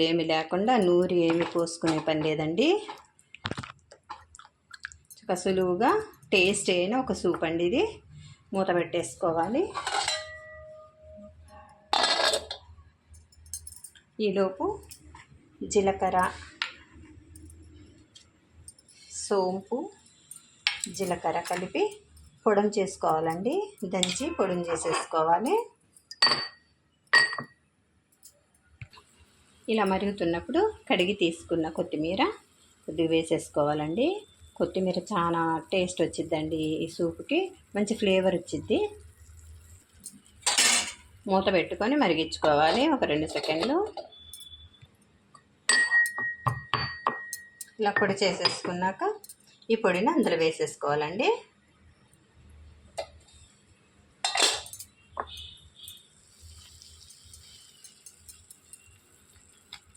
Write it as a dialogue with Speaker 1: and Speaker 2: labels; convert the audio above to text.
Speaker 1: ఏమి లేకుండా నూరి ఏమి పోసుకునే పని లేదండి. సులువుగా టేస్ట్ అయిన ఒక సూప్ అండి ఇది. మూత పెట్టేసుకోవాలి. ఈలోపు జీలకర్ర, సోంపు, జీలకర్ర కలిపి పొడి చేసుకోవాలండి. దంచి పొడి చేసేసుకోవాలి. ఇలా మరుగుతున్నప్పుడు కడిగి తీసుకున్న కొత్తిమీర కొద్దిగా వేసేసుకోవాలండి. కొత్తిమీర చాలా టేస్ట్ వచ్చిద్దండి ఈ సూప్కి, మంచి ఫ్లేవర్ వచ్చిద్ది. మూత పెట్టుకొని మరిగించుకోవాలి ఒక 2 సెకండ్లు. ఇలా పొడి చేసేసుకున్నాక ఈ పొడిని అందులో వేసేసుకోవాలండి.